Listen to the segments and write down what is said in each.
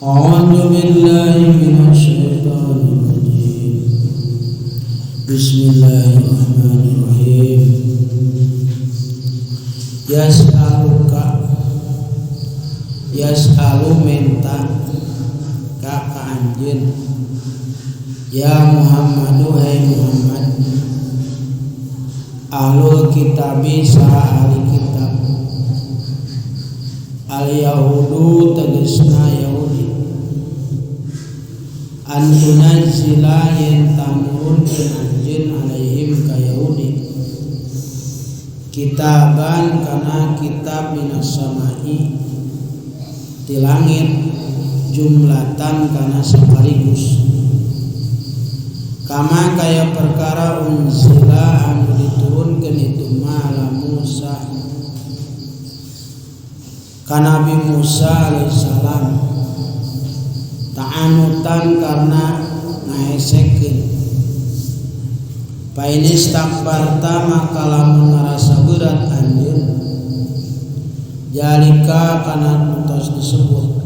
A'udzu billahi minasyaitonir rajim. Bismillahirrahmanirrahim. Yas'alu minta ka anjeun ya Muhammadu hai Muhammad ahlul kitabi saha ahli kitab al yahudu tegasna Yahudi antunazila yen tanurun anjeun alaihim ka Yahudi kitaban kana kitab minas samai di langit jumlatan kana sekaligus kama kaya perkara unzila anu diturunkeun itu ala Musa ka Nabi Musa alaihissalam ta'anutan karena ngahesekeun fa in istakbarta maka lamun ngarasa berat anjeun jalika kana tos disebut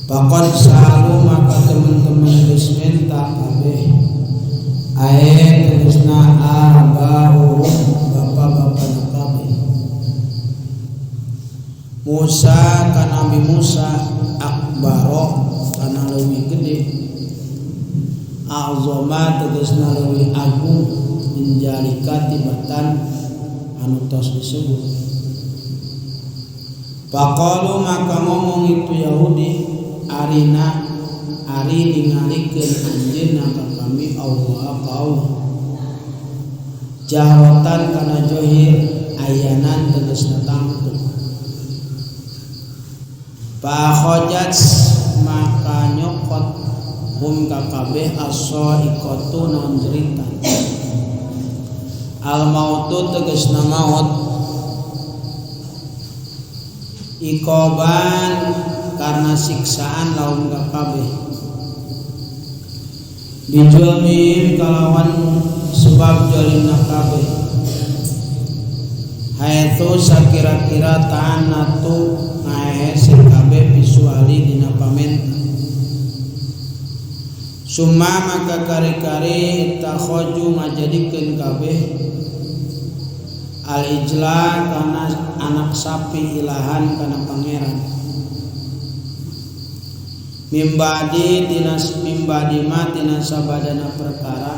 Pakon selalu maka teman-teman geus minta kabeh ae tegasna abahu bapak-bapak kabeh Musa ka Nabi Musa akbaro kana leuwih gede azama tegasna leuwih agung menjalika tibatan anu tos disebut Paqalu maka ngomong itu Yahudi arina ari ningalikeun anjeunna ka kami Allah ka Allah jahratan kana johir ayanan tegasna tangtu fa khajat maka nyokot hum ka kabeh as-saiqatu naon cerita al mautu tegasna maut ikoban karena siksaan laum kabeh bijulmim kalawan sebab jalimna kabeh haitsu sakira-kira ta'anatu ngaese kabeh visuali dina pamenta summa maka kari-kari takhaju ngajadikeun kabeh al-ijla kana anak sapi ilahan kana pangeran mimbadi matina sabadana perkara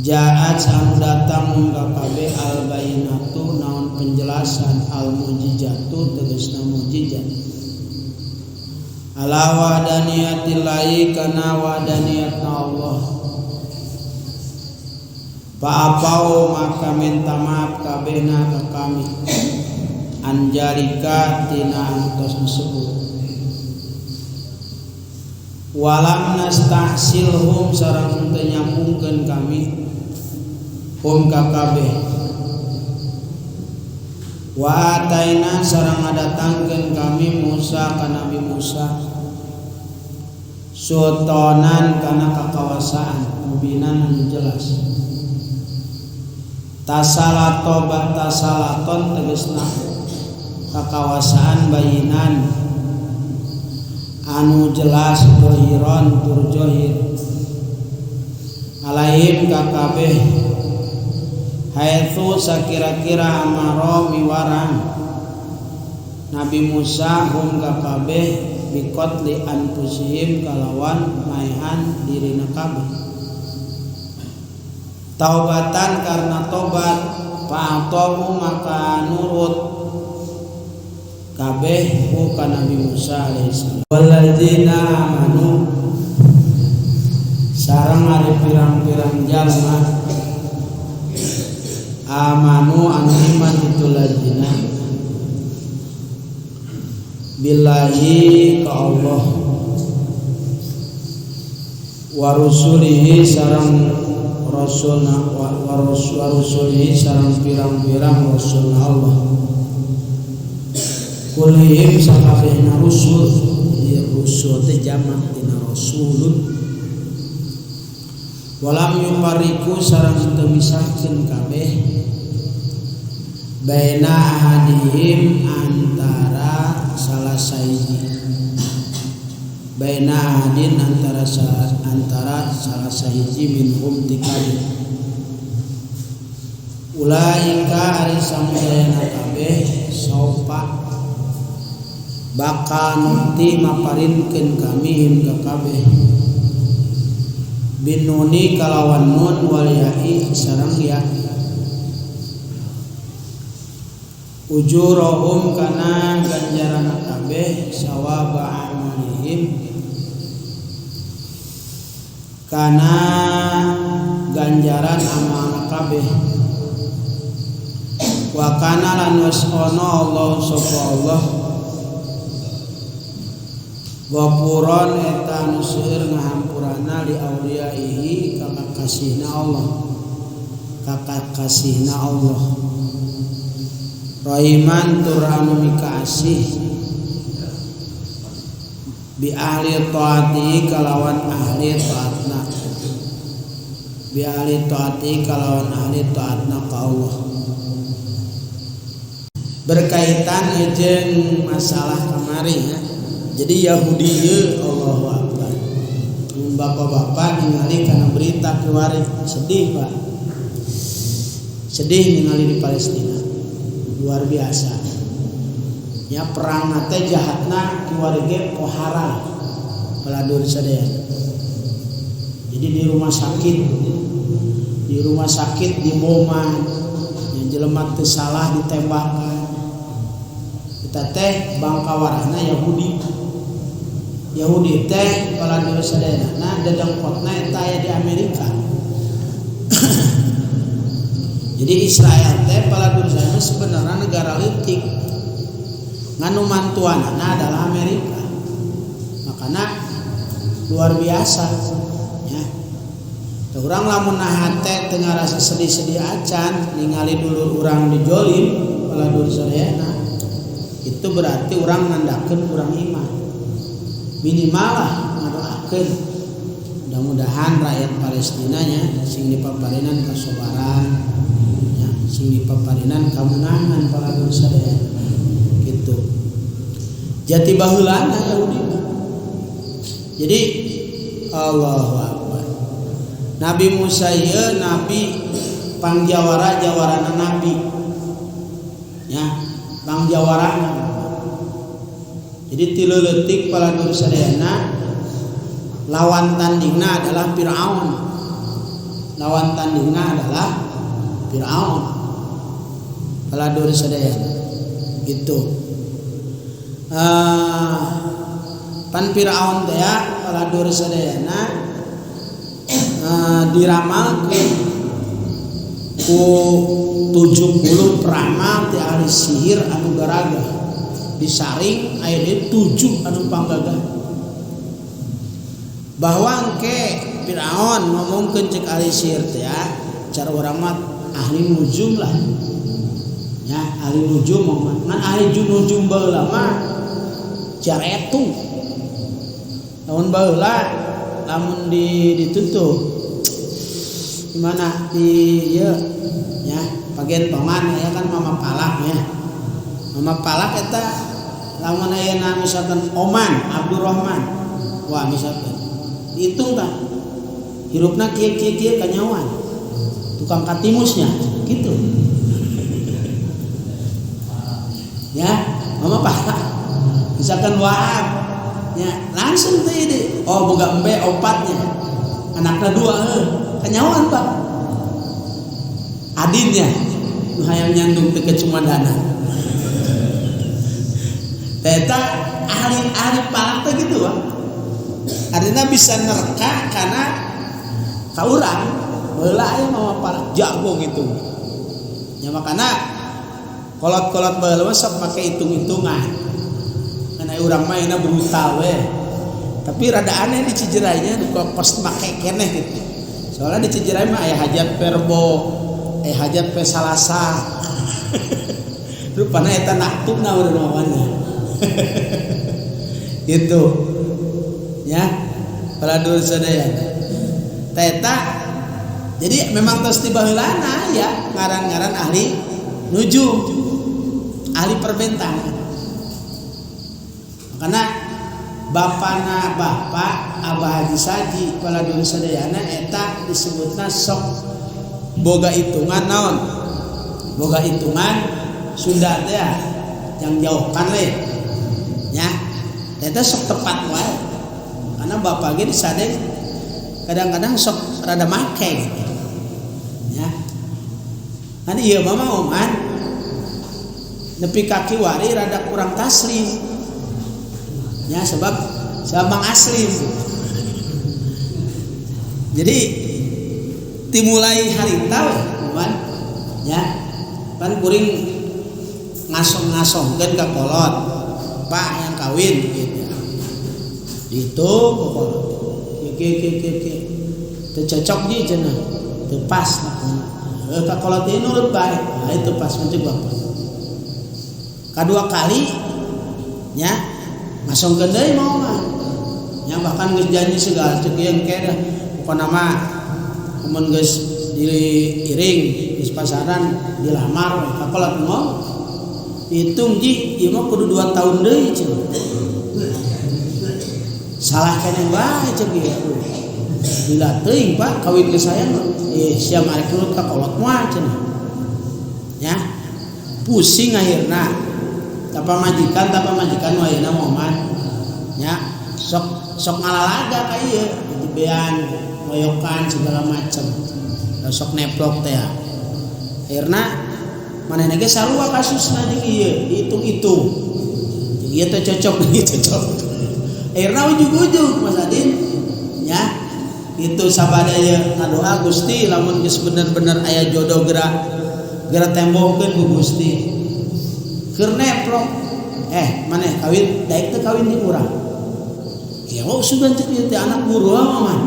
jaat anu datang munggah kabeh al bayinatu naon penjelasan al mujizatu tegasna mujizat ala wahdaniatillahi kana wahdaniyatna Allah Pa'apau maka minta maaf kabehna ka kami anjalika tina antos disebut walam nastahsilhum sareng teu nyambungkeun kami hum ka kabeh wa ataina sareng ngadatangkeun kami Musa ka Nabi Musa sultanan kana kakawasaan mubinan anu jelas tasalaton tegasna kakawasaan bayinan anu jelas dohiron turjohir alaihim kakabeh haitsu sakira-kira amaro miwarang Nabi Musa hum kakabeh bikotli anfusihim kalawan maehan dirina kabeh taubatan karena tobat fa'atahu maka nurut kabeh ku ka Nabi Musa alaihissalam walladzina amanu sareng ari pirang-pirang jalma amanu anu iman itu ladzina billahi ka Allah wa rusulihi sareng rasulna wa rusulihi sareng pirang-pirang rasulna Allah kulihim sakabehna rusul rusul teh jamak dina rasulun walam yupariku sareng teu misahkeun kabeh baina ahadihim antara salah salah sahiji baina ahadin antara salah sahiji minhum tikali ulaika ari samudayana kabeh sopa bakal nuti maparinkeun kami him ka kabeh binuni kalawan nun wal ya'i sareng ya ujurahum kana ganjaran kabeh sawaba amalihim kana ganjaran amal kabeh wa kana lan wasana Allah sapa Allah Ghafuron eta anu seueur ngahampurana li auliyaihi ka kakasihna Allah Rahiman tur anu mikasih bi ahli taati kalawan ahli taatna ka Allah berkaitan jeung masalah kamari ya. Jadi Yahudi Allahu Akbar bapak-bapak ningali karena berita keluar sedih Pak, sedih ningali di Palestina luar biasa ya, perang nate jahatna keluarga pohara peladur sadaya. Jadi di rumah sakit diboman yang jelema teu salah ditembakkan. Kita teh bangkawarahna Yahudi teh peladur sadaya na dadangkotna eta aya di Amerika. Jadi Israel teh peladur sadaya sebenarnya negara leutik. Nganu mantuanana adalah Amerika. Makanya luar biasa ya. Teu urang lamun nahate teu ngarasa sedih-sedih acan ningali dulur urang dijolim peladur sadayana. Itu berarti urang nandakeun urang iman. Minimal lah ngadoakeun mudah-mudahan rakyat Palestina nya sing dipaparinan kasobaran ya, sing dipaparinan kamunangan paladur sadaya gitu. Jati baheulana Yahudi. Jadi Allahu Akbar. Nabi Musa ieu nabi pangjawara-jawarana nabi. Ya, pangjawarana. Jadi tilu leutik paladur sadayana lawan tandingna adalah Firaun. Paladur sadayana gitu. Pan Firaun teh ya paladur sadayana diramalkeun ku 70 peramal ti ahli sihir anu garaga. Disaring ayat 7 anu panggagah bahwa engke Firaun ngomongkeun cek ahli sihir teh ya cara urang mah ahli nujum lah ya, ahli nujum ngan ahli nujum baheula mah jaretu namun baheula lamun ditutup di mana di ieu ya bagian paman ya kan mama palak ya. Mama palak eta lamun ayeuna misalkan Oman Abdurrahman wah misalkan dihitung tah hirupna kieu kanyawan tukang katimusnya gitu ya. Mama palak misalkan Wahab ya langsung teh ide oh boga embe opatnya anakna 2 kanyawan Pak adinnya nu hayang nyandung teh ke Cumadanan. Eta ahli palak teh gitu Pak. Artinya bisa nerka karena ka urang baheula aya mama palak jago gitu. Ya makana kolot-kolot baheula mah sok make hitung-hitungan. Kana urang mah ayeuna brutal we. Tapi rada aneh di Cijerainya kos make keneh gitu. Soalnya di Cijerai mah aya hajat perbo, hajat pe salasa. Rupana eta naktubna urang mawannya. Gitu ya paladur sadaya teta. Jadi memang tos tibaheulana ya ngaran-ngaran ahli nujum, ahli perbentangan. karena bapana bapak Abah Haji Saji kepala dulu sadayana eta disebutna sok boga hitungan naon boga hitungan Sunda teh yang jauhkan le nya eta sok tepat wae karena bapak ge disade kadang-kadang sok rada make gitu ya kan ieu mah oman nepi kaki wari rada kurang taslim ya sebab Mang Aslim jadi dimulai harita we ya kan kuring ngasong-ngasongkeun ka kolot Pak yang kawin gitu itu kolot teu cocok di cenah teu pas ka kolot ieu nurut bae nah itu pas menceg bapak kadua kali nya ngasongkeun deui mau mah nya bahkan geus janji segala ceuk ieu engke dah pokona mah mun geus diiring geus pasaran dilamar ka kolot mau hitung ji ieu mah kudu 2 tahun deui cenah salah keneh wae ceuk ieu bila teuing Pak kawin ke saya sia mari nurut ka kolot mah cenah nya pusing akhirna tapa majikan wayeuna moman nya sok ngalalaga ka ieu dibean moyokan segala macem sok neplok teh akhirna manehna ge sarua kasusna jeung ieu dihitung-hitung ieu teh cocok ieu cocok akhirna ujug-ujug Mas Adin nya itu sabadaya ngadoa Gusti lamun geus bener-bener aya jodoh geura tembokkeun ku Gusti keur neplok maneh kawin daek teh kawin di urang kieu sugan teh ieu teh anak guru mah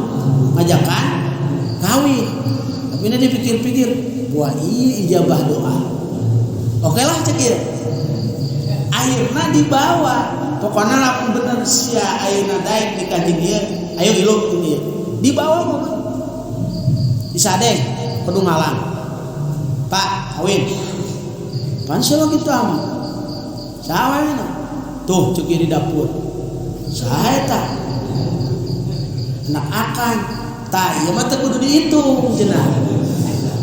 ngajakan kawin tapi na dipikir-pikir wah ieu ijabah doa oke lah cek ieu akhirna dibawa pokona lamun bener sia ayeuna daek nikah jeung ieu ayo iluk ieu dibawa mah disadeng kudu ngalang Pak kawin pan selo kitu mah saha tuh cek di dapur saha eta anak akan tah ieu mah teh kudu dihitung cenah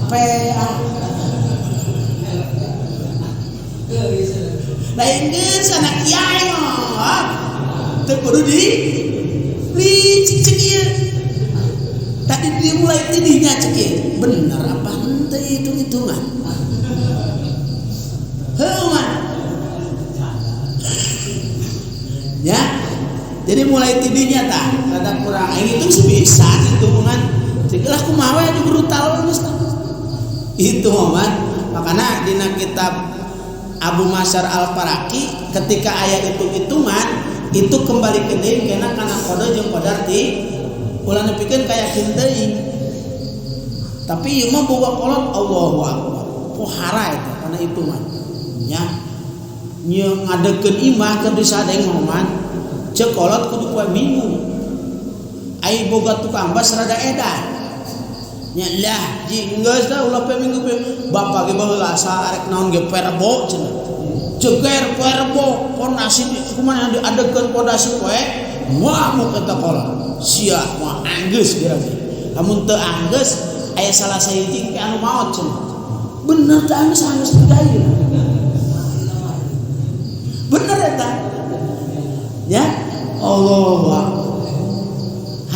PA lain geus anak kiai mah teh kudu cek ieu tadi dimulai tidinya cek ieu bener apa henteu hitung-hitungan heuh man ya jadi mulai tidinya tah rada kurang aing itu sebisa hitungan cegelah kumaha we di brutal geus itu man makana dina kitab Abu Masyar Al-Faraki ketika aya hitung-hitungan itu kembali ke deui kena kana kode jeung qadar ti ulah nepikeun kayakin deui tapi ieu mah boga kolot Allahu Akbar pohara eta kana hitungan nya nya ngadekeun imah keur disadeng moman ceuk kolot kudu poe Minggu ai boga tukang bas rada edan nya lah ji geus da ulah poe Minggu bapak ge baheula asa arek naon ge perbo cenah ceger perbo pondasi kumaha diadekeun pondasi poe moal eta kolot sia moal anggeus geura lamun teu anggeus aya salah sahiji ke anu maot cenah bener teh anggeus budaya bener eta ya Allah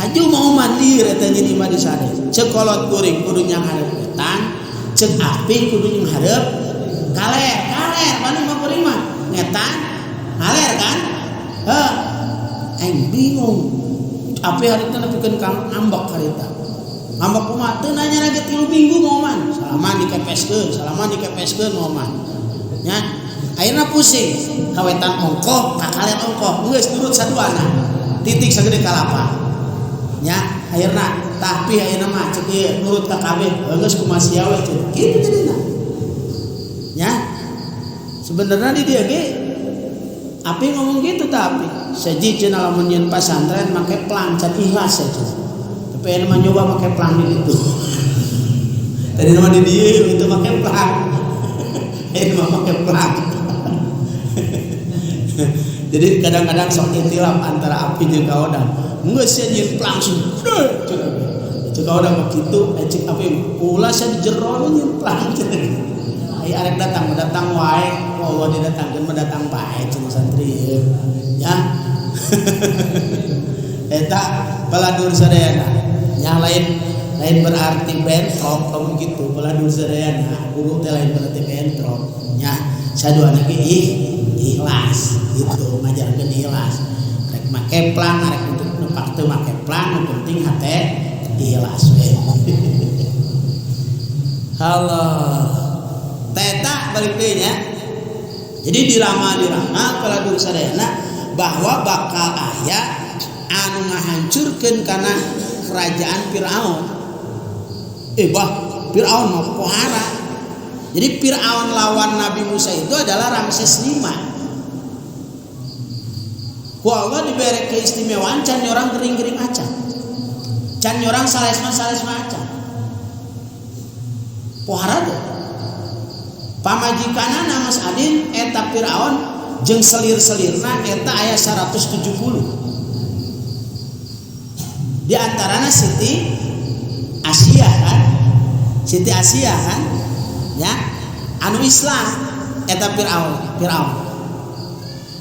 haju mau mandir eta nyeun imah di sana ceuk kolot kuring kudu nyang hareup wetan ceuk api kudu nyang hareup kaler mana mah kuring mah ngetan kaler kan heuh aing bingung api harita nepikeun kang ngambek harita ngambek kumaha teu nanya lagi 3 minggu moman salaman dikepeskeun moman nya ayeuna pusing kawetan ongkoh kakalen ongkoh geus nurut saduana titik sagede kalapa nya ayeuna tapi ayeuna mah ceuk ieu nurut ka kabeh geus kumaha sia we ceuk kitu jadina nya sebenarnya di dieu ge api ngomong gitu tapi seji cenah lamun nyeun pasantren make plang can ikhlas saja tapi anu mah nyoba make plang gitu tadi nama di dieu itu make plang anu mah make plang Jadi kadang-kadang sok itilaf antara api jeung kaodang. Geus sia nyeun langsung. Itu kaodang begitu cek api ulah sia di jero nyeun langsung. Ai arek datang wae, Allah didatangkeun mendatang bae cenah santri. Ya. Eta baladur sadayana. Yang lain berarti bentrok kamu gitu. Baladur sadayana guru teh lain berarti bentrok. Ya, saduana ge ikhlas gitu, ngajarkeun ikhlas. Rek make plan, rek untuk nepak teu make plan, nu penting hate ikhlas we. Halo. Teta balik deui nya. Jadi dirama baladur sadayana bahwa bakal aya anu ngahancurkeun kana kerajaan Firaun. Firaun mah pohara. Jadi Firaun lawan Nabi Musa itu adalah Ramses V. Ku Allah diberi keistimewaan can orang gering-gering acan. Can orang salesma acan. Pohara teh. Pamajikanana Mas Adin eta Firaun jeung selir-selirna eta aya 170. Di antaranya Siti Asia kan ya anu Islam eta Firaun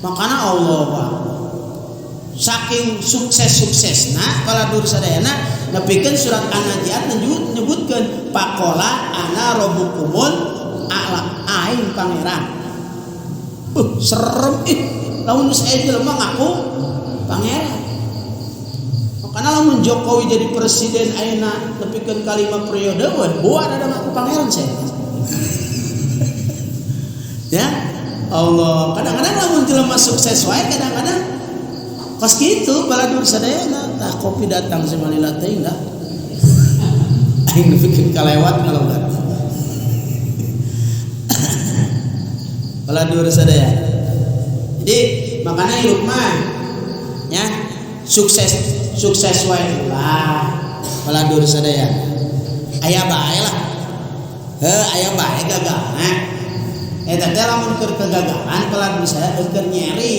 makana Allah Pak saking sukses-suksesna baladur sadayana nepikeun surat An-Nazi'at nyebutkeun faqala ana rabbukumul a'la aing pangeran serem lamun saya jelema ngaku pangeran. Karena lamun Jokowi jadi presiden ayeuna nepikeun kalimat periode buat ada ngaku pangeran saya. Ya Allah, kadang-kadang lamun jelema sukses wae kadang-kadang kos kitu baladur sadayana tah kopi datang semalila teh enggak. Aing nepikeun kalewat ngalogat. Baladur sadayana. Jadi makanya hidup mah ya sukses wae lah baladur sadayana aya bae lah aya bae gagalna eta teh lamun keur kegagalan baladur sadayana keur nyeri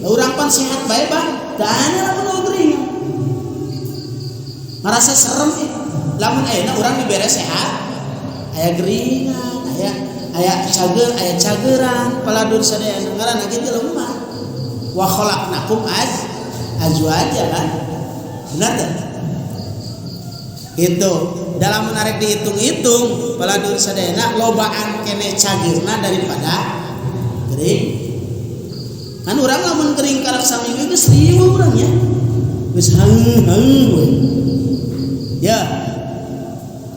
urang pan sehat bae Bang dan lamun gering ngarasa serem lamun ayeuna urang dibere sehat aya geringan aya cageran baladur sadayana ngaranna kitu lemah wa khalaqnakum azwaja kan benar tak? Itu dalam menarik dihitung-hitung baladur sadayana lobaan kene cagirna daripada kering kan urang lamun kering karak saminggu geus 1000 urang ya geus hang ya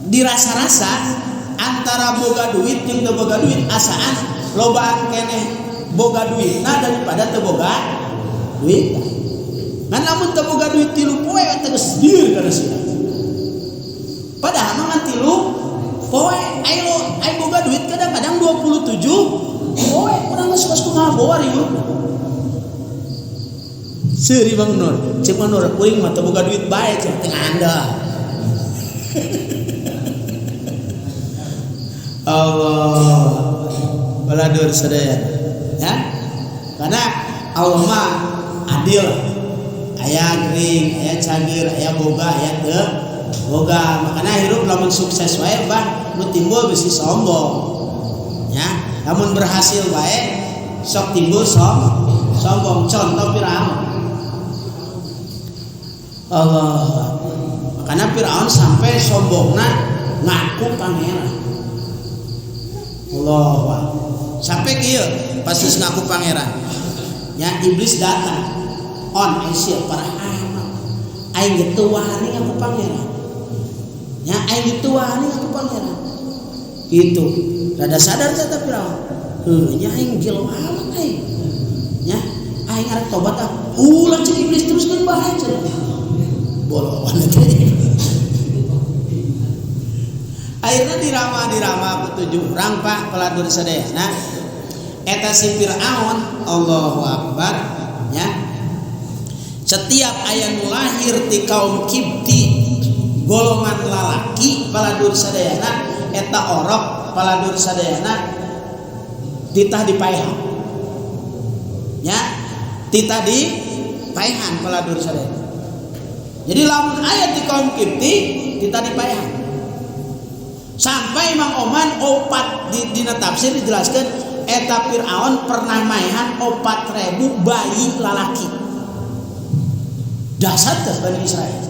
dirasa-rasa antara boga duit jeung teu boga duit asaan lobaan kene boga duitna daripada teu boga duit. Kan lamun teu boga duit 3 poe eta geus dieu kana sia. Padahal mah 3 poe aya boga duit kadang-kadang 27 poe urang geus kumaha bawa ribu. Seuri Bang Nur, cek Nur kuring mah teu boga duit bae cek teu anda. Allah baladur sadayana ya. Karena Allah mah adil. Aya gering, aya cagir, aya boga, aya teu boga. Makana hirup lamun sukses wae Bang, nu timbul bisi sombong. Ya, lamun berhasil wae sok timbul sombong. Contoh Firaun. Allah. Makana Firaun sampai sombongna ngaku pangeran. Allah. Sampai kieu pas geus ngaku pangeran. Ya iblis datang. On Asia para anak aing gitu wani aku pangeran ya aing gitu wani aku pangeran gitu rada sadar teh tapi nya aing gelo amat aing ya aing arek tobat ulah cek iblis teruskeun bae cenah boloan teh akhirnya dirama ku 7 urang Pak baladur sadayana eta si Firaun Allahu Akbar ya. Setiap ayat lahir ti kaum Kipti golongan lalaki baladur sadayana eta orok baladur sadayana ditah dipaehan ya ti tadi paehan paladur sadaya. Jadi lamun ayat di kaum Kipti ti tadi paehan. Sampai Imam Oman opat dina tafsir dijelaskan eta Fir'aun pernah maehan 4.000 bayi lalaki. Dasar teh Bani Israil.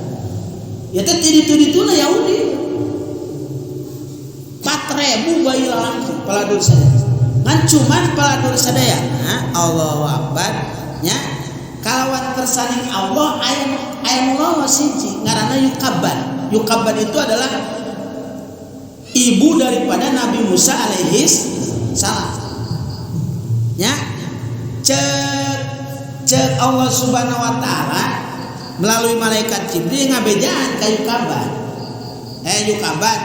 Ya teh dituna Yahudi. 4.000 bayi lalaki paladur sadaya. Ngan cuman paladur sadaya. Allahu Akbar nya kalawan tersaning Allah aya Allah siji ngaranna Yukabban. Yukabban itu adalah ibu daripada Nabi Musa alaihis salam. Ya, cek Allah Subhanahu wa taala melalui malaikat Jibril ngabejaan ka Yukabban. Yukabban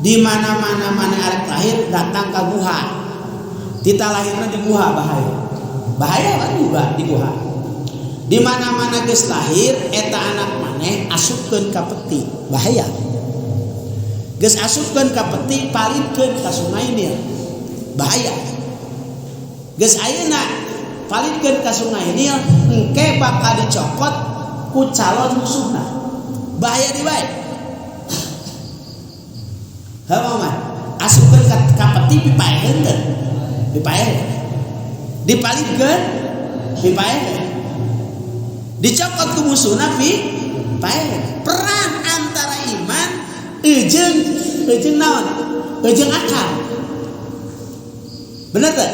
di mana-mana mana arek lahir datang ke guha. Tita lahirna di guha bahaya. Bahaya kan juga di guha. Di mana-mana geus lahir eta anak maneh asupkeun ka peti. Bahaya. Geus asupkeun ka peti palingkeun ka Sungai Nil. Bahaya. Geus ayeuna palingkeun ka Sungai Nil engke bakal dicopot ku calon musuhna. Bahaya di bae. Heuman, asupkeun ka peti dipaeheun teh. Dipaeheun. Dipalingkeun dipaeheun. Dicopot ku musuhna paeheun. Perang antara iman Ejeung naon? Ejeung akal. Bener teh?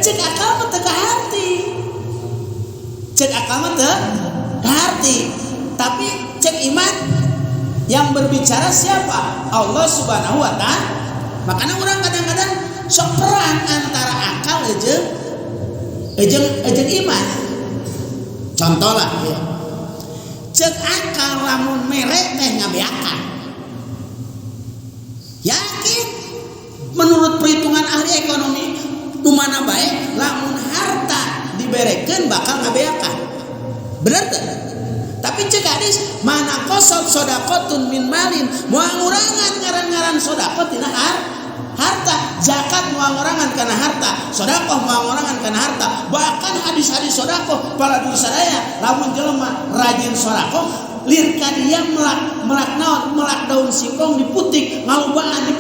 Cek akal mah teu kaharti. Cek akal mah teu kaharti. Tapi cek iman yang berbicara siapa? Allah Subhanahu wa taala. Makanya orang kadang-kadang sok perang antara akal ejeung iman. Contoh lah ya. Cek akal lamun mere teh ngabeakan. Yakin menurut perhitungan ahli ekonomi nu mana bae lamun harta diberekeun bakal ngabeakan. Bener teh? Tapi cek hadis mana qasad shadaqatun min malin moal ngurangan ngaran-ngaran sedekah tina harta, zakat moal ngurangan kana harta, sedekah moal ngurangan kana harta. Bahkan hadis-hadis sedekah paladur sadaya lamun jelema rajin sedekah lir ka dia melak naon melak daun singkong diputik ngalobaan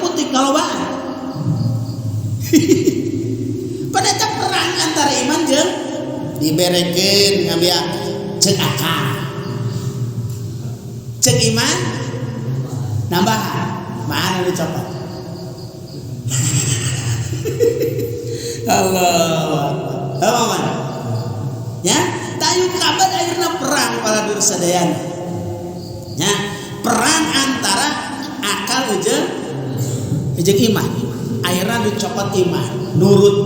pada teh perang antara iman jeung diberekeun ngabiak cek akal cek iman nambah mana dicopot Allah ya tayu kabar akhirnya perang paladur sadayana ya, perang antara akal jeung iman. Akhirnya dicopot iman. Nurut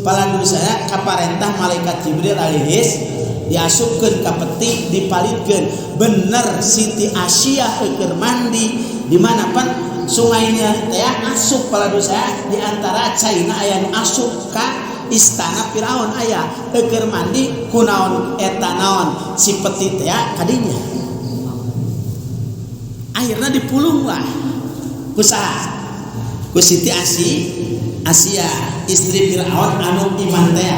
paladur saya kaparentah malaikat Jibril alaihis diasupkeun ka peti dipalidkeun. Bener Siti Asia keur mandi di mana pan sungainya teh asup paladur saya di antara caina aya nu asup ka istana Firaun aya keur mandi kunaon eta naon si peti teh kadinya. Akhirnya dipulung lah kusaha ku Siti Asia istri Firaun anu iman teh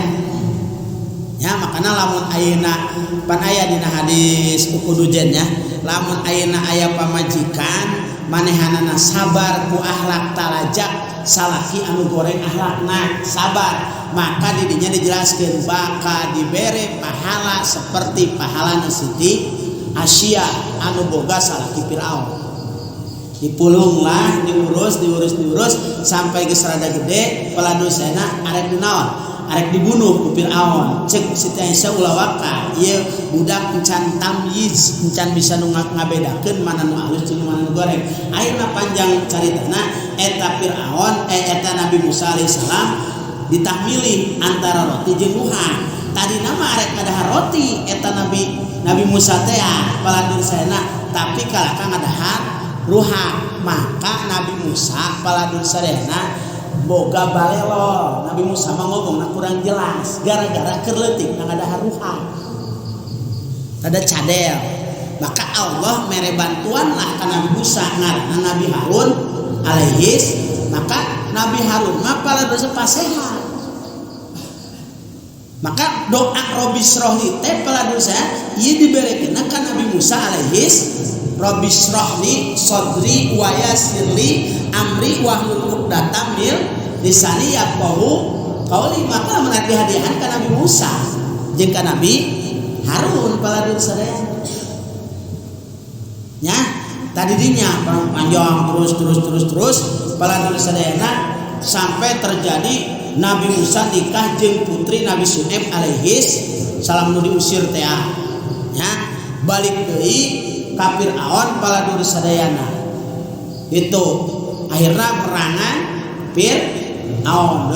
ya makana lamun ayeuna pan aya dina hadis ukudujen ya lamun ayeuna aya pamajikan manehanana sabar ku akhlak talajak salaki anu goreng akhlakna sabar maka didinya dijelaskeun bakal dibere pahala seperti pahalana Siti Asia anu boga salaki Firaun. Dipulung lah, diurus sampai geus rada gede, paladosena arek dinaon? Arek dibunuh ku Firaun. Cek Siti Aisyah ulah waka, ieu budak encan tamyiz, encan bisa nu ngabedakeun mana nu alus jeung mana nu goreng. Ayeuna panjang caritana eta Firaun eta Nabi Musa alaihissalam ditahmili antara roti jeung luha. Tadi nama arek ngadahar roti eta Nabi Musa teh paladur saena tapi kalaka ngadahar ruha maka Nabi Musa paladur sadayana boga balelo. Nabi Musa mah ngomongna kurang jelas gara-gara keur leutik ngadahar ruha ada cadel maka Allah mere bantuan lah ka Nabi Musa ngaranna Nabi Harun alaihis maka Nabi Harun mah paladur pasehat Maka doa Robis rohli teh peladun saya ieu diberekeun ka Nabi Musa alaihis Robis rohli sodri wa yassirli amri wahlul 'uqdatam min lisani yafqahu qauli. Maka menati hadiahan ka Nabi Musa jeung ka Nabi Harun peladun sadaya nya tadi dinya panjang terus peladun sadayana sampai terjadi Nabi Musa nikah jeung putri Nabi Shu'aib alaihis salam nu diusir teh nya balik deui ka Firaun paladur sadayana itu akhirna perangan Firaun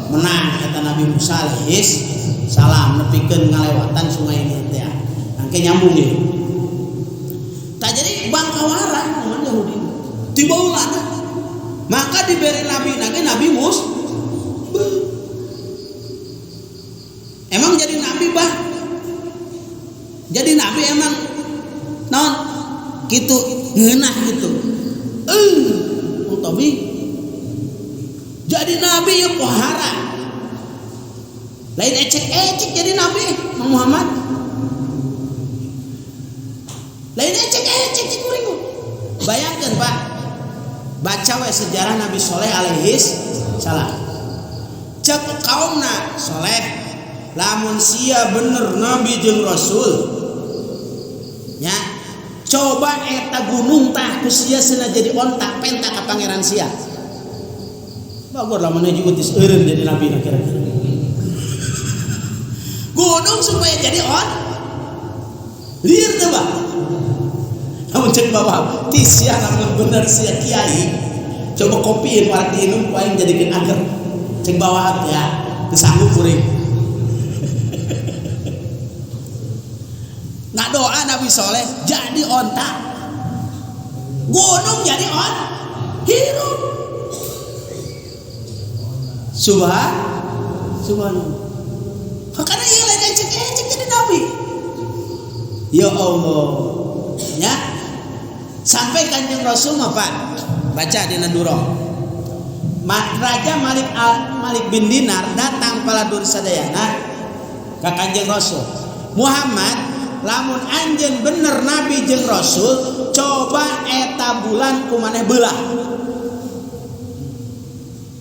menang eta Nabi Musa alaihis salam nepikeun ngalewatan sungai ini teh angke nyambung ieu tak jadi bangkawara mun Yahudi tibaulana maka diberi nabi nage Nabi Musa. Emang jadi nabi bah? Jadi nabi emang non gitu ngeunah gitu. Tapi jadi nabi ya pohara. Lain ecek-ecek jadi nabi Muhammad. Lain ecek-ecek kuring. Bayangkan Pak. Baca we sejarah Nabi Soleh alaihis salam. Cek kaumna Soleh lamun sia bener nabi jeung rasul nya coba eta gunung tah ku sia cenah jadi ontak pentak ka pangeran sia bagor lamun juga geus eureun jadi nabi na kira-kira gunung supaya jadi lieur teh Bang namun cek bawa ti sia lamun bener sia kiai coba kopiin warak diinum ku aing jadikeun ager cek bawa ya teu sanggup kuring. Nah doa Nabi Soleh jadi onta, gunung jadi hirup. Subhanallah. Karena ia lagi ecek jadi Nabi. Ya Allah, ya sampai Kanjeng Rasul Pak baca di Naduro. Raja Malik bin Dinar datang paladur sadayana ka Kanjeng Rasul Muhammad. Lamun anjeun bener nabi jeung rasul coba eta bulan kumaneh beulah.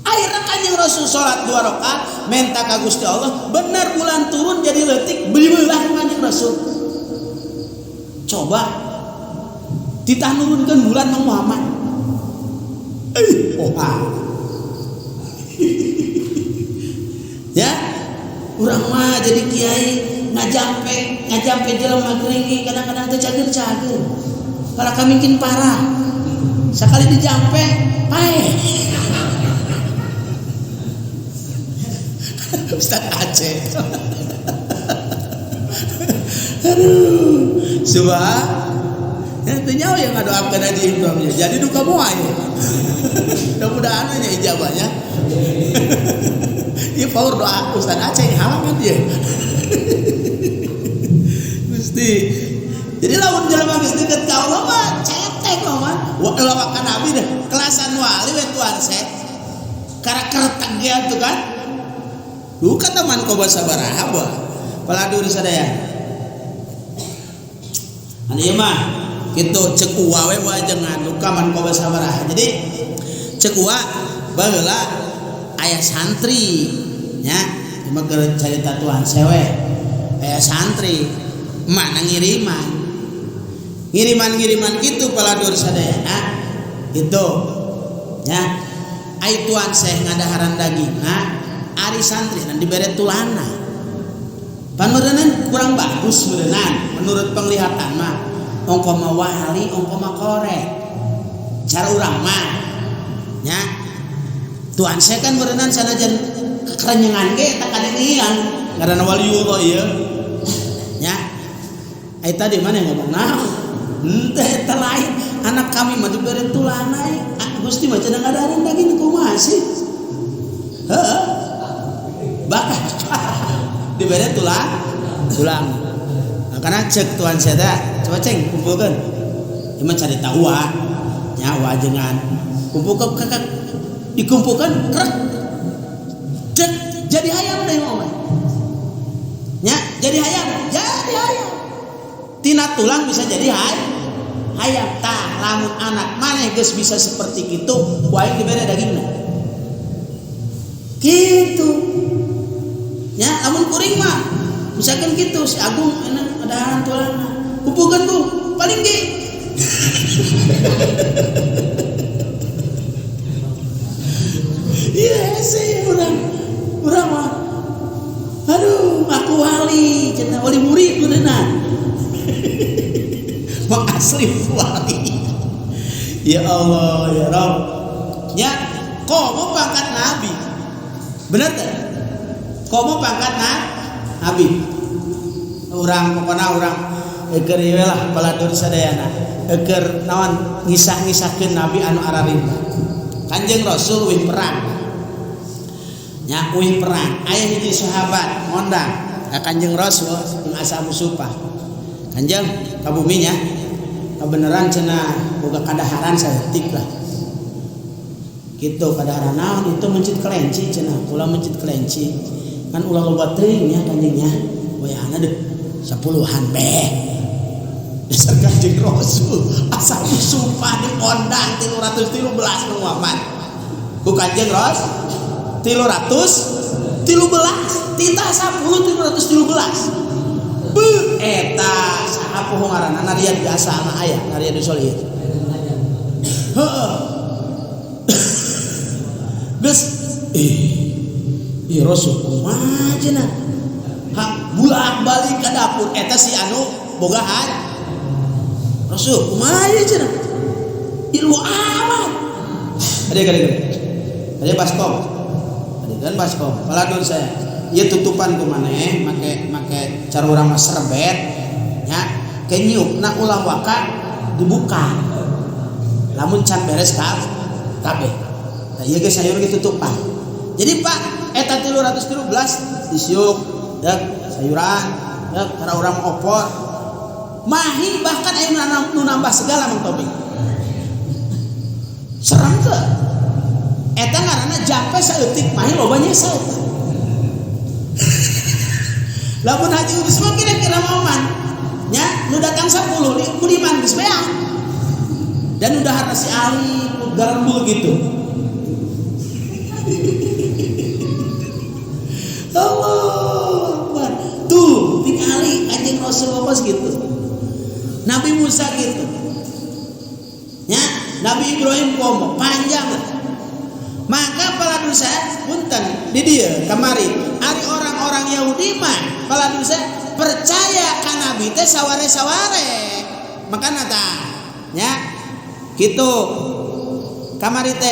Akhirna Kanjeng Rasul salat 2 rakaat menta ka Gusti Allah bener bulan turun jadi leutik beulah Kanjeng Rasul. Coba ditah nurunkeun bulan Nang Muhammad. Ya, urang mah jadi kiai ngajampe jelema geuring kadang-kadang teh cager-cager. Para kamingkin parah. Sakali dijampe pae. Ustaz Aceh. Aduh, subhan. Ya teh nyawa yang ngadoakeun Haji Ibrahim. Jadi duka moal ya. Mudah-mudahan nya ijabahnya. Ieu paur doa Ustaz Aceh halangan dia. Gusti. Jadi lamun jelema geus deukeut ka Allah mah cetek mah. Wa lawak ka nabi deh. Kelasan wali we tuan set. Karakter tagih tuh kan. Duka teman ko sabaraha bah. Paladur sadaya. Anu ieu mah kitu ceuk uwa we wajengan duka man ko sabaraha. Jadi ceuk uwa baheula aya santri nya mah keur carita tuan sewe. Aya santri mana ngiriman gitu paladur sadayana gitu ya ai tuan Syekh ngadaharan dagingna ari santri dan dibere tulana panurenan kurang bagus meureunnan menurut penglihatan mah ongko mah wali ongko mah korek cara urang mah nya tuan Syekh kan meureunnan sanajan kerenyengan ge eta kadenian ngaranna waliullah ieu nya eta di mana ngomong nah teh lain anak kami mah dibere tulana Gusti mah cenah ngadaharan daging kumaha sih heuh bakal dibere tulang nah, karena cek tuan saya coba ceng kumpulkan cuma cari tahu nya wajengan kumpulkan kakak dikumpulkan krek dek jadi hayam deui mah. Nya, jadi hayam. Tina tulang bisa jadi hayam. Tah lamun anak maneh geus bisa seperti kitu, wae dibere dagingna. Gitu. Ya, lamun kuring mah misalkan gitu si Agung enak adahan tulangna. Pupukeun Bu, paling ge. Iya sih urang mah. Aduh, aku wali, cenah wali murid kudeuna. Mang asli wali. Ya Allah, ya Rabb. Ya, komo pangkat nabi. Bener tak? Komo pangkat nabi. Pokoknya orang eker ieu lah paladur sadayana. Eker naon ngisah-ngisahkeun nabi anu ararimba. Kanjeng Rasul wih perang. Nya wih perang. Aya hiji sahabat ngondang ka Kanjeng Rasul jeung Ashabu Suffah. Kanjeng ka bumi nya. Kebenaran cenah boga kadaharan saeutik lah. Gitu kadaharan naon itu mencit kelenci cenah. Ulah mencit kelenci. Kan ulah loba teuing nya Kanjeng nya. Wayahna deh 10-an beh. Dasar Kanjeng Rasul Ashabu Suffah diondang 313 nu Muhammad. Ku Kanjeng Rasul 313 titah 10 313. Eta saha poho ngaranna narian biasa anak aya narian disolihin. Heeh. Geus Rasul kumaha cenah. Bulak-balik ka dapur eta si anu bogaan. Rasul kumaha ieu cenah. Ilmu amat. Ade baskom. Adegan baskom. Paladur saya. Ieu tutupan ku maneh make cara urang mah serbet nya ke nyiupna ulah waka dibuka. Lamun can beres kabeh. Nah ieu ge sayur ge tutupan. Jadi Pak eta 313 disiuk dak sayuran dak cara urang opor. Mahi bahkan aya nu nambah segala Mang Tobing. Serem teu? Eta ngaranna jampe saeutik mahi lobanya saeutik. Lamun haji urus mah kira-kira moman nya nu datang 10 ku diman geus beak. Dan udah harta si Ali garembul gitu. Allah tuh tinggali Kanjeng Rasulullah gitu. Nabi Musa gitu. Ya, Nabi Ibrahim komo panjang. Maka paladur saya punten di dia kamari ari orang-orang Yahudi mah paladur saya percaya ka nabi teh saware-saware. Makana tah nya kitu kamari teh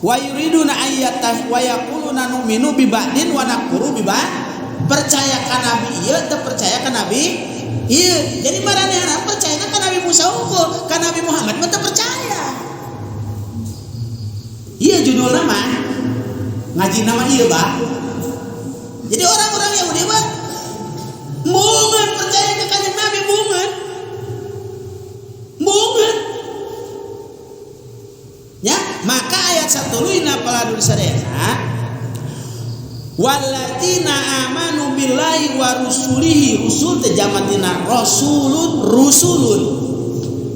wa yuriduna ayyatah wa yaquluna nu'minu bi ba'din wa nakfuru bi ba'd. Percaya ka nabi ieu teu percaya ka nabi ieu. Jadi maranehna percaya ka nabi Musa unggul, ka nabi Muhammad mah teu percaya. Iya judul nama ngaji nama iya bah. Jadi orang-orang Yahudi bah bungan percaya ke Kanjeng Nabi bungan ya. Maka ayat 1 lina paladur sadayana walladzina amanu billahi wa rusulihi. Rusul teh jamatina rusulun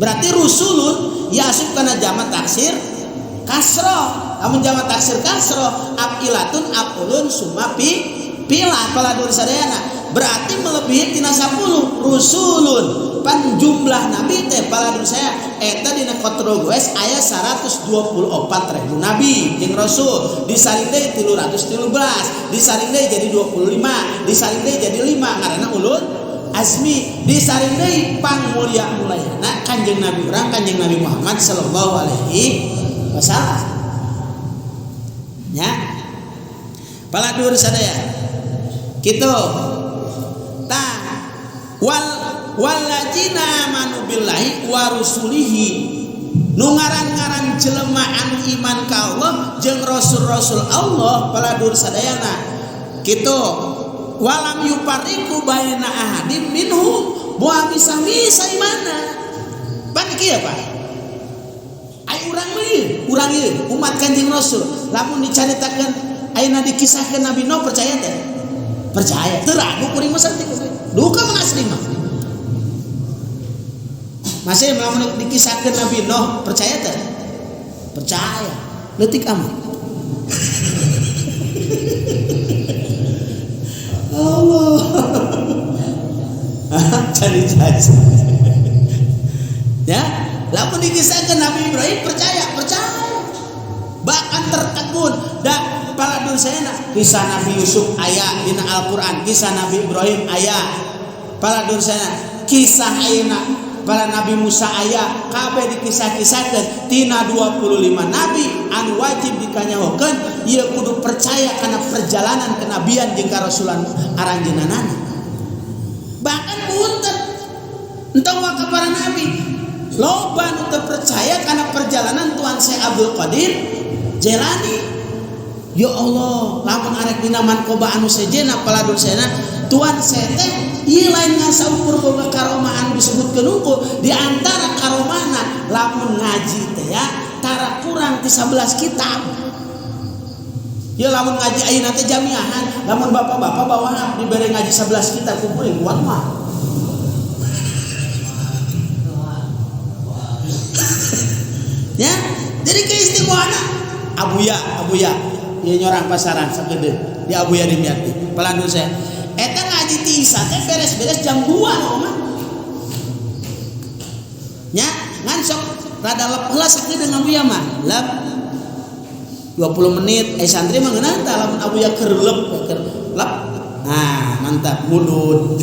berarti rusulun ya asup kana jamat taksir kasro. Namun jamak taksir kasro apilatun apulun summa pilah paladur sadayana berarti melebihi tina 10 rusulun pan jumlah nabi teh paladur saya eta dina Qatrul aya 124.000 nabi jeung rasul disaring deui 313 disaring deui jadi 25 disaring deui jadi 5 ngaranna ulul azmi disaring deui pangmulia-muliana Kanjeng Nabi urang Kanjeng Nabi Muhammad sallallahu alaihi wasallam. Ya, paladur sadaya, gitu. Tah, walladzina amanu billahi wa rusulihi. Nu ngaran-ngaran jelema anu iman ka Allah jeung rasul-rasul Allah paladur sadayana. Gitu. Walam yupariku baina ahadim minhum. Moal misah-misah imana. Pan kieu Pak. Urang ieu umat Kanjeng Rasul lamun dicaritakeun ayeuna dikisahkeun Nabi Nuh percaya teh? Percaya. Teu ragu kuring mah saeutik duka mah asli mah. Masih lamun dikisahkeun Nabi Nuh percaya teh? Percaya. Leutik amat. Allah. Cari jasa. Ya, lamun dikisahkeun Nabi Ibrahim percaya. Bahkan tertegun da paladun sayana kisah Nabi Yusuf aya dina Al-Qur'an, kisah Nabi Ibrahim aya. Paladun sayana kisah ayeuna para Nabi Musa aya kabeh dikisah-kisahkeun tina 25 nabi anu wajib dikanyahokeun ieu kudu percaya kana perjalanan kenabian jeung karasulan aranjeunana. Bahkan punten entong ka para nabi loba nu teu percaya kana perjalanan Tuan Syekh Abdul Qadir Jelani. Ya Allah, lamun arek dina manqoba anu sejenna paladun sayana Tuan Syekh teh ieu lain ngasaukur boga karomaan disebutkeun unggul di antara karomana lamun ngaji teh ya tara kurang ti 11 kitab. Ya lamun ngaji ayeuna teh jamiahan, lamun bapak-bapak bawa dibere ngaji 11 kitab kumpulin kuat mah. Ya, jadi keistimewaan Abuya, ieu nyorang pasaran sagede di Abuya di Miati. Pelandun saya, eta ngaji ti Isa teh beres-beres jam 2 mah. Nya, ngan sok rada lepeula sagede Abuya mah. Lep 20 menit santri mah ngeunah tah lamun Abuya keur lep. Nah, mantap mudun.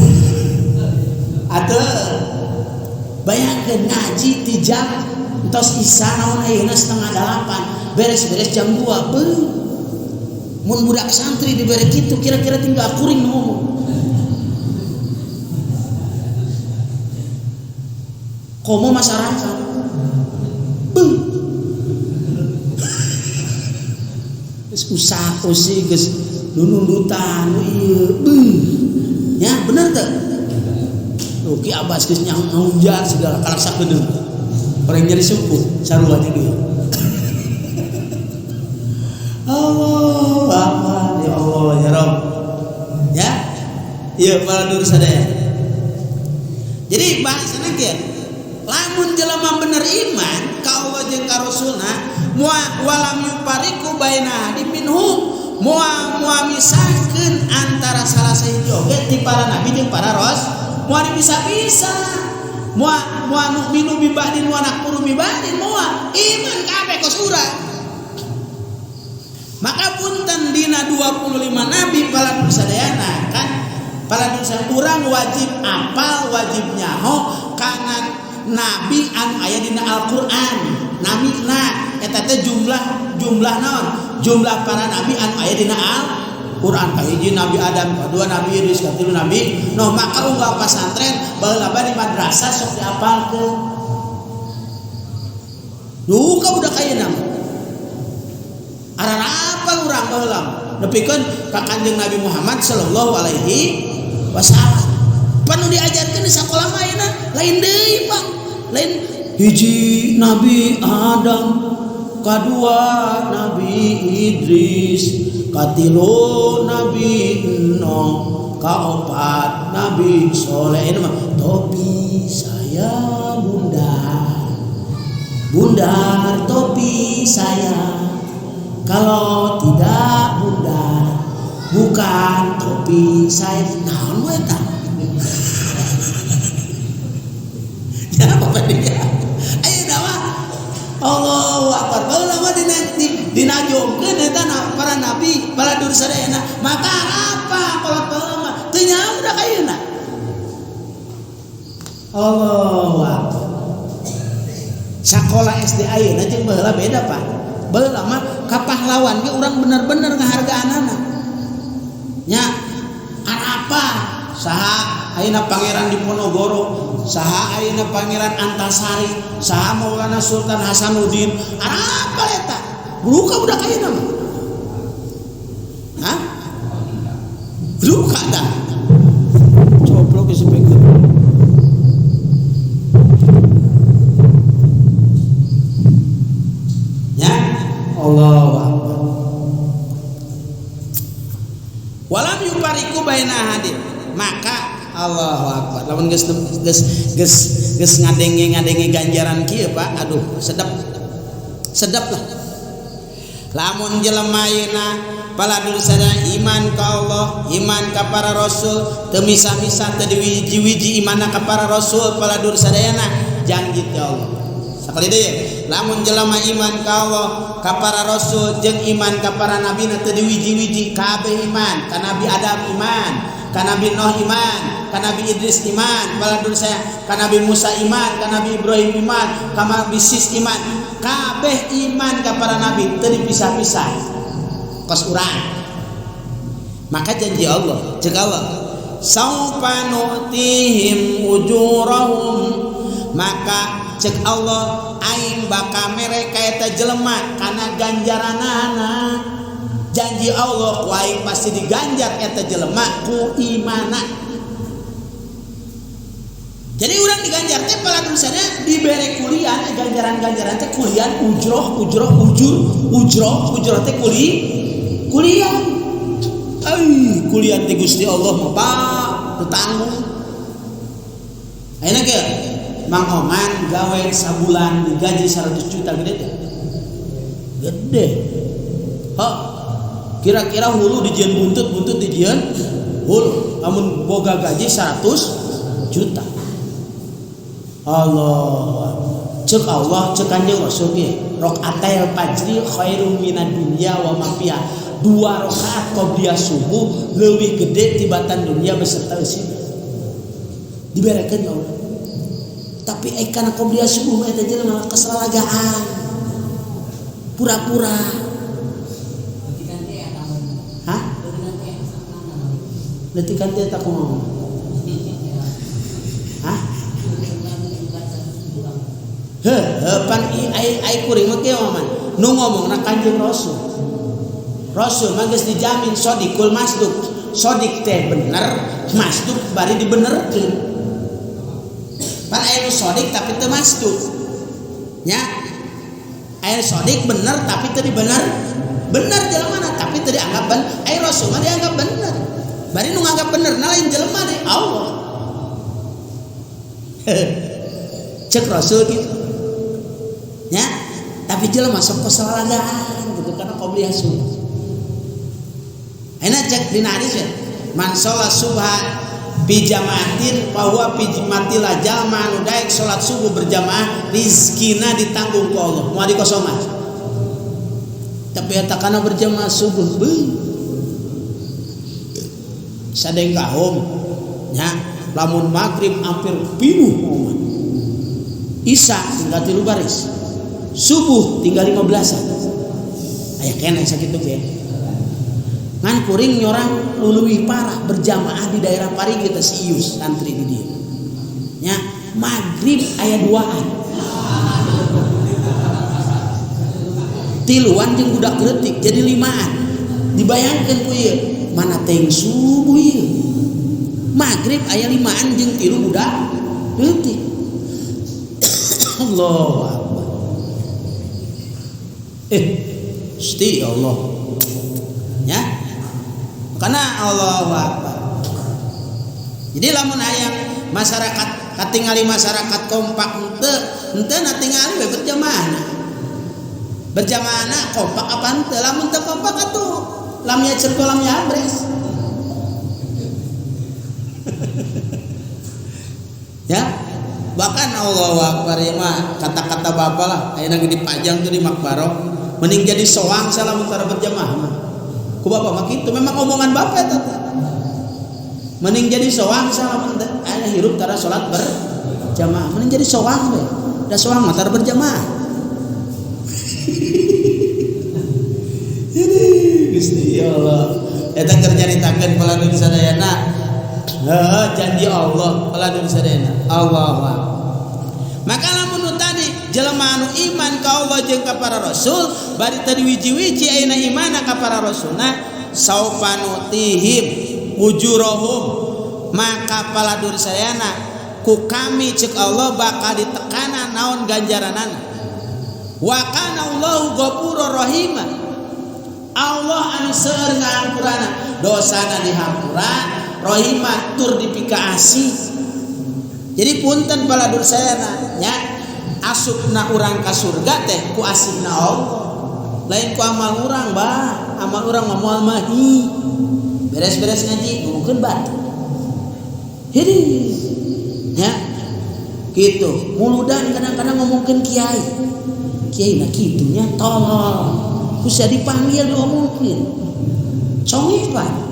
Atuh bayangkeun ngaji ti jam entos Isa naon ayeuna 7:30 beres-beres jam 2 mun budak santri dibere kitu kira-kira tinggal kuring ngomong komo masyarakat geus usaha geus nundutan ieu nya bener teh Ruki Abbas geus nyaunjar segala kalaksa kedeung orang nyari suku sarua jadi Allah Akbar ya Allah ya Rabb ya iya para dur sadaya. Jadi bahasana ge lamun jelema bener iman ka Allah jeung ka Rasulna walam yupariku baina minhum moal misahkeun antara salah sahiji oge ti para nabi jeung para rasul moal bisa-bisa moal nu'minu bi ba'din wa nakfuru bi ba'din moal iman kabeh ka surah. Maka punten dina 25 nabi paladun sadayana kan paladun sadayana urang wajib apal wajib nyaho kana nabi anu aya dina Al-Qur'an. Namina eta teh jumlah naon? Jumlah para nabi anu aya dina Al-Qur'an. Kahiji Nabi Adam, kedua Nabi Idris, katilu Nabi Nuh. Maka unggal pasantren baheula di madrasah sok diapalkeun. Duh ka budak ayeuna mah arana apal urang baheula nepikeun ka Kanjeng Nabi Muhammad sallallahu alaihi wasallam. Panu diajarkeun di sakola mah ayeuna lain deui Pak. Lain hiji Nabi Adam, kadua Nabi Idris, katilu Nabi Nuh, kaopat Nabi Soleh. Ini mah topi saya bundar topi saya. Kalau tidak bundar bukan topi saya. Naon we eta? Ya apa dia? Ayeuna mah Allahu Akbar. Baheula mah dinajongkeun eta para nabi, para dur sadayana. Maka apa kolot baheula mah teu nyaho da ayeuna. Allahu Akbar. Sakola SD ayeuna jeung baheula beda Pak. Baheula mah ka pahlawan ge urang bener-bener ngahargaanana. Nya apa? Saha ayeuna Pangeran Diponegoro, saha ayeuna Pangeran Antasari, saha Maulana Sultan Hasanuddin. Apa eta? Buka budak ayeuna mah. Hah? Buka dah. Coplok ge sapekeun. Allahu Akbar. baina hadir maka Allahu Akbar lamun geus ngadenge ganjaran kieu Pak aduh sedap lah lamun jelema ayeuna paladur sadaya iman ka Allah iman ka para rasul teu misah-misah teu diwiji-wiji imanna ka para rasul paladur sadayana janji ti Allah sakali deui lamun jelema iman ka Allah ka para rasul jeung iman ka para nabi teu diwiji-wiji kabeh iman ka Nabi Adam iman ka Nabi Nuh iman ka Nabi Idris iman paladur saya ka Nabi Musa iman ka Nabi Ibrahim iman ka Nabi Sis iman kabeh iman ka para nabi teu dipisah-pisah kos urang maka janji Allah cek Allah saufa nu'tihim ujurahum maka cek Allah aing bakal mereka eta jelema kana ganjaranana janji Allah ku aing pasti diganjar eta jelema ku imana jadi orang diganjar teh paladur sadaya dibere kuliah ganjaran-ganjaran teh kuliah ujroh teh kuliah kuliah ti Gusti Allah mah Pak tetanggung ayeuna ge Mang Oman gawe sabulan digaji 100 juta gede teh gede kira-kira hulu dijieun buntut dijieun hulu lamun boga gaji 100 juta Allah cek Allah cek Kanjeng Rasul ge raqatul fajri khairum minad dunya wa ma fiha 2 rakaat qobliyah subuh leuwih gede tibatan dunia beserta eusina diberekeun ya Allah tapi kana qobliyah subuh eta jelema kesalalagaan pura-pura letikan teh eta kumaha pan ai kuring mah kieu mah nu ngomongna Kanjeng Rasul mah geus dijamin sodikul masduk sodik teh bener masduk bari dibenerkeun pan aya nu sodik tapi teu masduk nya aya sodik bener tapi teu dibener bener jelemana tapi teu dianggap bener aya Rasul mah dianggap bener bari nu nganggap bener na lain jelema deui Allah cek Rasul gitu ya tapi jelema sok kesalalagaan gitu karena qobliyah subuh enak cek dina hadis ya man sholat subha bi jamaatin fa huwa fi jamaatilah jalma anu daek salat subuh berjamaah rizkina ditanggung ku Allah moal dikosongan tapi eta kana berjamaah subuh sadeng kahum nya lamun maghrib hampir pinuh momen isya tinggal 3 baris subuh tinggal 15an aya keneh sakitu ge ngan kuring nyorang luluwih parah berjamaah di daerah Parigi teh si Ius santri di dieu nya maghrib aya 2an tiluan jeung budak leutik jadi 5an dibayangkeun ku ieu mana teng subuh ieu maghrib aya 5an jeung 3 budak leutik Allahu Akbar Gusti Allah ya karena Allahu Akbar jadi lamun aya masyarakat katingali masyarakat kompak henteu na tingali we berjamaahna kompak apa henteu lamun teu kompak atuh lamnya cerko lamnya abres ya bahkan Allahu Akbar ya mah kata-kata bapak lah ayeuna dipajang tuh di makbaro mending jadi soang salam antara berjamaah mah ku bapak mah kitu memang omongan bapak eta mending jadi soang salam aya hirup tara salat berjamaah mending jadi soang we da soang mah tara berjamaah ini Gusti Allah eta keur nyaritakeun paladur sadayana janji Allah paladur sadayana Allahu Akbar maka lamun tadi jelema anu iman ka Allah jeung ka para rasul bari tadi wiji-wiji ayeuna iman ka para rasulna saufa nutihim ujurahum maka paladur sadayana ku kami cek Allah bakal ditekanan naon ganjaranana wa kana Allahu ghafurur rahim Allah anu seueur ngahampurana dosana dihampura, rohimah tur dipika asih. Jadi punten pala dursayana nya asupna urang ka surga teh ku asihna Allah. Lain ku amal urang bah, amal urang mah moal mahi. Beres-beres ngaji ngomongkeun batu. Hidi. Ya. Gitu. Muludan kadang-kadang ngomongkeun kiai. Kiai na kitunya tolol. Ku sia dipanggil diomongkeun. Congipan.